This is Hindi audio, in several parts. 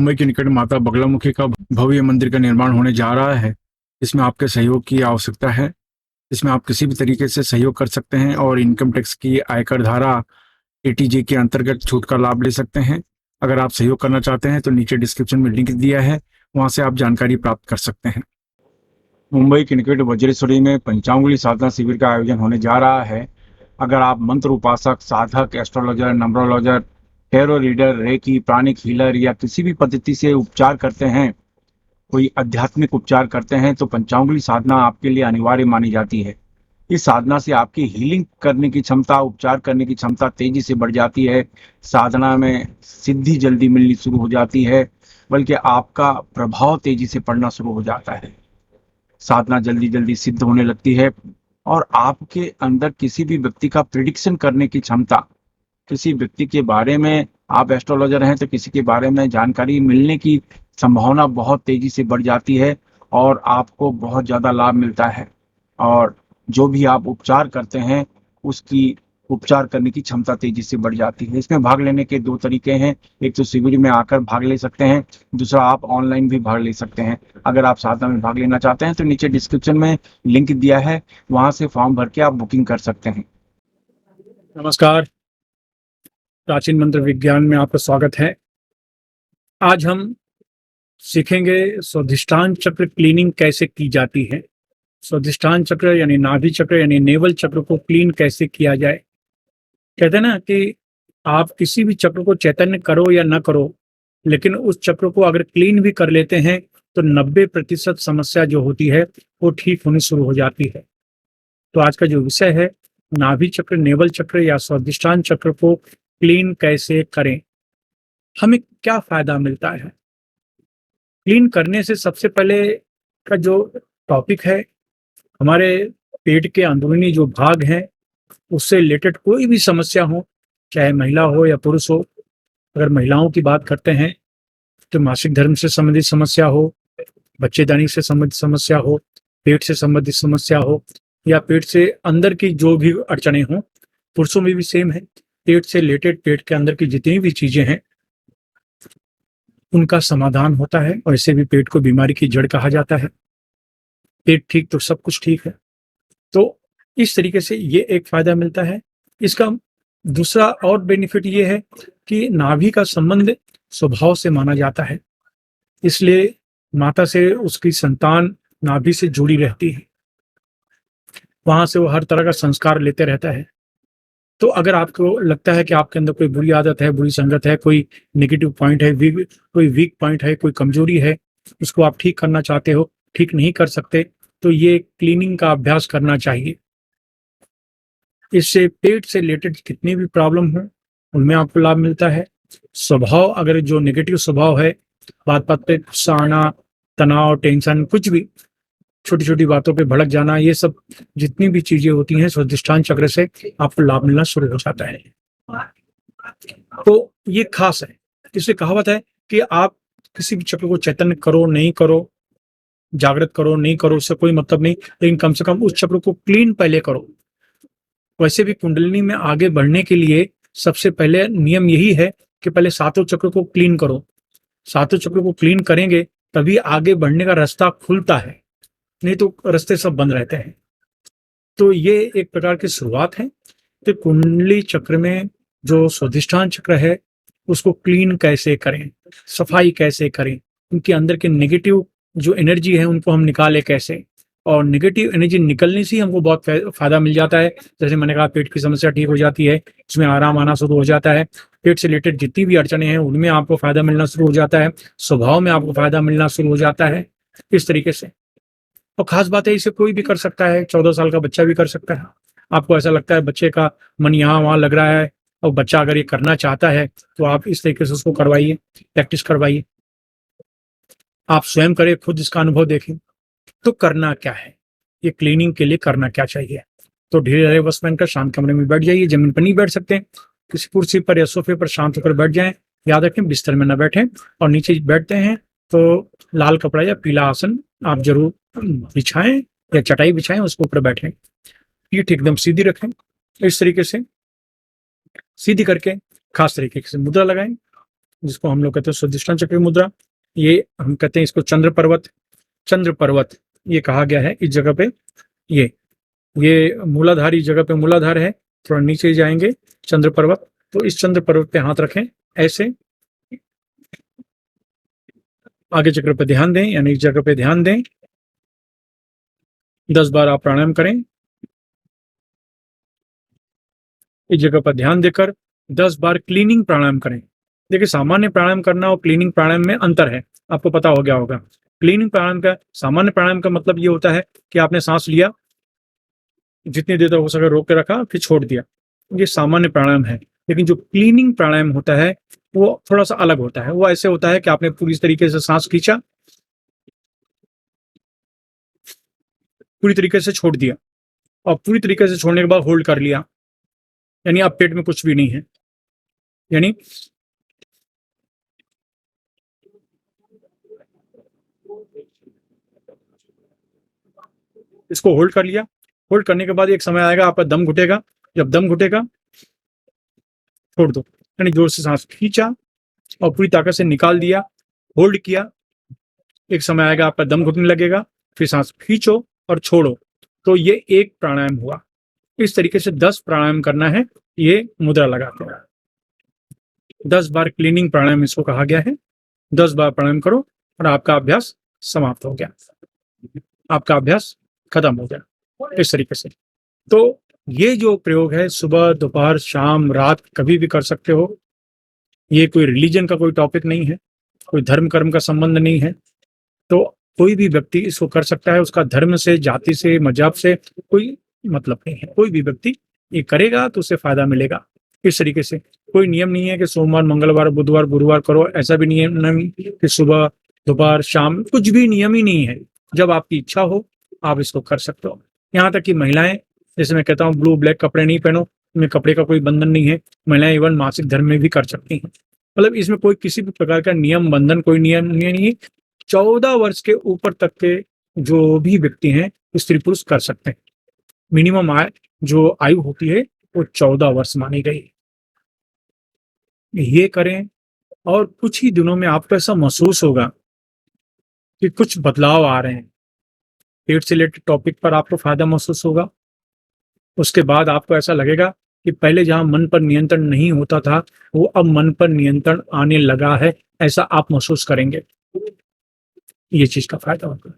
मुंबई के निकट माता बगलामुखी का भव्य मंदिर का निर्माण होने जा रहा है। इसमें आपके सहयोग की आवश्यकता है। इसमें आप किसी भी तरीके से सहयोग कर सकते हैं और इनकम टैक्स की आयकर धारा एटीजे के अंतर्गत छूट का लाभ ले सकते हैं। अगर आप सहयोग करना चाहते हैं तो नीचे डिस्क्रिप्शन में लिंक दिया है, वहां से आप जानकारी प्राप्त कर सकते हैं। मुंबई के निकट वज्रेश्वरी में पंचांगुली साधना शिविर का आयोजन होने जा रहा है। अगर आप मंत्र उपासक, साधक, astrologer, numerologer, tarot reader, reiki, pranic healer या किसी भी पद्धति से उपचार करते हैं, कोई आध्यात्मिक उपचार करते हैं, तो पंचांगुली साधना आपके लिए अनिवार्य मानी जाती है। इस साधना से आपकी हीलिंग करने की क्षमता, उपचार करने की क्षमता तेजी से बढ़ जाती है। साधना में सिद्धि जल्दी मिलनी शुरू हो जाती है, बल्कि आपका प्रभाव तेजी से पड़ना शुरू हो जाता है। साधना जल्दी जल्दी सिद्ध होने लगती है और आपके अंदर किसी भी व्यक्ति का प्रिडिक्शन करने की क्षमता, किसी व्यक्ति के बारे में, आप एस्ट्रोलॉजर हैं तो किसी के बारे में जानकारी मिलने की संभावना बहुत तेजी से बढ़ जाती है और आपको बहुत ज़्यादा लाभ मिलता है। और जो भी आप उपचार करते हैं, उसकी उपचार करने की क्षमता तेजी से बढ़ जाती है। इसमें भाग लेने के दो तरीके हैं, एक तो शिविर में आकर भाग ले सकते हैं, दूसरा आप ऑनलाइन भी भाग ले सकते हैं। अगर आप साधना में भाग लेना चाहते हैं तो नीचे डिस्क्रिप्शन में लिंक दिया है, वहां से फॉर्म भर के आप बुकिंग कर सकते हैं। नमस्कार, प्राचीन मंत्र विज्ञान में आपका स्वागत है। आज हम सीखेंगे स्वाधिष्ठान चक्र क्लीनिंग कैसे की जाती है। स्वाधिष्ठान चक्र यानी नाभि चक्र यानी नेवल चक्र को क्लीन कैसे किया जाए। कहते हैं ना कि आप किसी भी चक्र को चैतन्य करो या ना करो, लेकिन उस चक्र को अगर क्लीन भी कर लेते हैं तो 90% समस्या जो होती है वो ठीक होनी शुरू हो जाती है। तो आज का जो विषय है, नाभि चक्र, नेवल चक्र या स्वाधिष्ठान चक्र को क्लीन कैसे करें, हमें क्या फायदा मिलता है। क्लीन करने से सबसे पहले का जो टॉपिक है, हमारे पेट के अंदरूनी जो भाग हैं उससे रिलेटेड कोई भी समस्या हो, चाहे महिला हो या पुरुष हो। अगर महिलाओं की बात करते हैं तो मासिक धर्म से संबंधित समस्या हो, बच्चेदानी से संबंधित समस्या हो, पेट से संबंधित समस्या हो या पेट से अंदर की जो भी अड़चने हों, पुरुषों में भी सेम है। पेट से रिलेटेड, पेट के अंदर की जितनी भी चीजें हैं उनका समाधान होता है। और ऐसे भी पेट को बीमारी की जड़ कहा जाता है। पेट ठीक तो सब कुछ ठीक है। तो इस तरीके से ये एक फायदा मिलता है। इसका दूसरा और बेनिफिट ये है कि नाभि का संबंध स्वभाव से माना जाता है, इसलिए माता से उसकी संतान नाभि से जुड़ी रहती है, वहां से वो हर तरह का संस्कार लेते रहता है। तो अगर आपको लगता है कि आपके अंदर कोई बुरी आदत है, बुरी संगत है, कोई नेगेटिव पॉइंट है, कोई वीक पॉइंट है, कोई कमजोरी है, उसको आप ठीक करना चाहते हो, ठीक नहीं कर सकते, तो ये क्लीनिंग का अभ्यास करना चाहिए। इससे पेट से रिलेटेड कितनी भी प्रॉब्लम हो उनमें आपको लाभ मिलता है। स्वभाव, अगर जो नेगेटिव स्वभाव है, बात बात पे गुस्सा आना, तनाव, टेंशन, कुछ भी छोटी छोटी बातों पे भड़क जाना, ये सब जितनी भी चीजें होती हैं, स्वाधिष्ठान चक्र से आपको लाभ मिलना शुरू हो जाता है। तो ये खास है। इसलिए कहावत है कि आप किसी भी चक्र को चैतन्य करो नहीं करो, जागृत करो नहीं करो, उससे कोई मतलब नहीं, लेकिन कम से कम उस चक्र को क्लीन पहले करो। वैसे भी कुंडलिनी में आगे बढ़ने के लिए सबसे पहले नियम यही है कि पहले सातों चक्र को क्लीन करो। सातों चक्र को क्लीन करेंगे तभी आगे बढ़ने का रास्ता खुलता है, नहीं तो रास्ते सब बंद रहते हैं। तो ये एक प्रकार की शुरुआत है। तो कुंडली चक्र में जो स्वाधिष्ठान चक्र है उसको क्लीन कैसे करें, सफाई कैसे करें, उनके अंदर के नेगेटिव जो एनर्जी है उनको हम निकालें कैसे। और नेगेटिव एनर्जी निकलने से ही हमको बहुत फायदा मिल जाता है। जैसे मैंने कहा, पेट की समस्या ठीक हो जाती है, उसमें आराम आना शुरू हो जाता है। पेट से रिलेटेड जितनी भी अड़चने हैं उनमें आपको फायदा मिलना शुरू हो जाता है। स्वभाव में आपको फायदा मिलना शुरू हो जाता है इस तरीके से। और खास बात है, इसे कोई भी कर सकता है, 14 साल का बच्चा भी कर सकता है। आपको ऐसा लगता है बच्चे का मन यहाँ वहाँ लग रहा है और बच्चा अगर ये करना चाहता है तो आप इस तरीके से उसको करवाइए, प्रैक्टिस करवाइए। आप स्वयं करें, खुद इसका अनुभव देखें। तो करना क्या है, ये क्लीनिंग के लिए करना क्या चाहिए। तो ढीले ढाले वस्त्र पहनकर शांत कमरे में बैठ जाइए। जमीन पर नहीं बैठ सकते, किसी कुर्सी पर या सोफे पर शांत होकर बैठ जाएं। याद रखें, बिस्तर में न बैठें। और नीचे बैठते हैं तो लाल कपड़ा या पीला आसन आप जरूर बिछाएं या चटाई बिछाएं, उसके ऊपर बैठें। पीठ एकदम सीधी रखें, इस तरीके से सीधी करके खास तरीके से मुद्रा लगाएं। जिसको हम लोग कहते हैं स्वादिष्टान चक्र की मुद्रा। ये हम कहते हैं इसको चंद्र पर्वत ये कहा गया है इस जगह पे। ये मूलाधार, इस जगह पे मूलाधार है, थोड़ा नीचे जाएंगे चंद्र पर्वत। तो इस चंद्र पर्वत पे हाथ रखें ऐसे, आगे चक्र पे ध्यान दें, यानी इस जगह पे ध्यान दें। 10 बार आप प्राणायाम करें। इस जगह पर ध्यान देकर 10 बार क्लीनिंग प्राणायाम करें। देखिए, सामान्य प्राणायाम करना और क्लीनिंग प्राणायाम में अंतर है, आपको पता हो गया होगा। क्लीनिंग प्राणायाम का, सामान्य प्राणायाम का मतलब ये होता है कि आपने सांस लिया, जितनी देर तक हो सके रोक के रखा, फिर छोड़ दिया, ये सामान्य प्राणायाम है। लेकिन जो क्लीनिंग प्राणायाम होता है वो थोड़ा सा अलग होता है। वो ऐसे होता है कि आपने पूरी तरीके से सांस खींचा, पूरी तरीके से छोड़ दिया, और पूरी तरीके से छोड़ने के बाद होल्ड कर लिया, यानी अब पेट में कुछ भी नहीं है, यानी इसको होल्ड कर लिया। होल्ड करने के बाद एक समय आएगा आपका दम घुटेगा, जब दम घुटेगा छोड़ दो, यानी जोर से सांस खींचा और पूरी ताकत से निकाल दिया, होल्ड किया। एक समय आएगा आपका दम घुटने लगेगा, फिर सांस खींचो और छोड़ो। तो ये एक प्राणायाम हुआ। इस तरीके से 10 प्राणायाम करना है, ये मुद्रा लगाते हैं। 10 बार क्लीनिंग प्राणायाम इसको कहा गया है। 10 बार प्राणायाम करो और आपका अभ्यास समाप्त हो गया, आपका अभ्यास खत्म हो गया इस तरीके से। तो ये जो प्रयोग है, सुबह दोपहर शाम रात कभी भी कर सकते हो। ये कोई रिलीजन का कोई टॉपिक नहीं है, कोई धर्म कर्म का संबंध नहीं है। तो कोई भी व्यक्ति इसको कर सकता है, उसका धर्म से, जाति से, मजहब से कोई मतलब नहीं है। कोई भी व्यक्ति ये करेगा तो उसे फायदा मिलेगा। इस तरीके से कोई नियम नहीं है कि सोमवार मंगलवार बुधवार गुरुवार करो, ऐसा भी नियम नहीं कि सुबह दोपहर शाम, कुछ भी नियम ही नहीं है। जब आपकी इच्छा हो आप इसको कर सकते हो। यहाँ तक कि महिलाएं, जैसे मैं कहता हूँ ब्लू ब्लैक कपड़े नहीं पहनो, इनमें कपड़े का कोई बंधन नहीं है। महिलाएं इवन मासिक धर्म में भी कर सकती हैं। मतलब इसमें कोई किसी भी प्रकार का नियम बंधन, कोई नियम नहीं है। 14 वर्ष के ऊपर तक के जो भी व्यक्ति हैं, स्त्री पुरुष कर सकते हैं। मिनिमम जो आयु होती है वो 14 वर्ष मानी गई। ये करें और कुछ ही दिनों में आपको ऐसा महसूस होगा कि कुछ बदलाव आ रहे हैं। पेट से रिलेटेड टॉपिक पर आपको फायदा महसूस होगा। उसके बाद आपको ऐसा लगेगा कि पहले जहां मन पर नियंत्रण नहीं होता था, वो अब मन पर नियंत्रण आने लगा है, ऐसा आप महसूस करेंगे। ये चीज का फायदा होगा।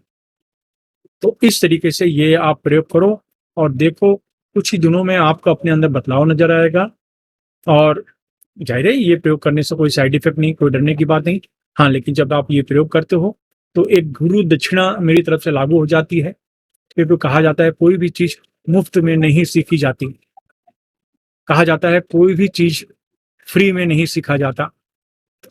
तो इस तरीके से ये आप प्रयोग करो और देखो, कुछ ही दिनों में आपको अपने अंदर बदलाव नजर आएगा। और जाहिर है ये प्रयोग करने से कोई साइड इफेक्ट नहीं, कोई डरने की बात नहीं। हाँ, लेकिन जब आप ये प्रयोग करते हो तो एक गुरु दक्षिणा मेरी तरफ से लागू हो जाती है। क्योंकि कहा जाता है कोई भी चीज मुफ्त में नहीं सीखी जाती, कहा जाता है कोई भी चीज फ्री में नहीं सीखा जाता।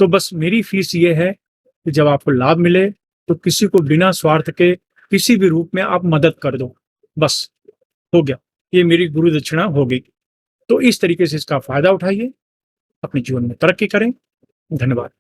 तो बस मेरी फीस ये है कि जब आपको लाभ मिले तो किसी को बिना स्वार्थ के किसी भी रूप में आप मदद कर दो, बस हो गया, ये मेरी गुरु दक्षिणा हो गई। तो इस तरीके से इसका फायदा उठाइए, अपने जीवन में तरक्की करें। धन्यवाद।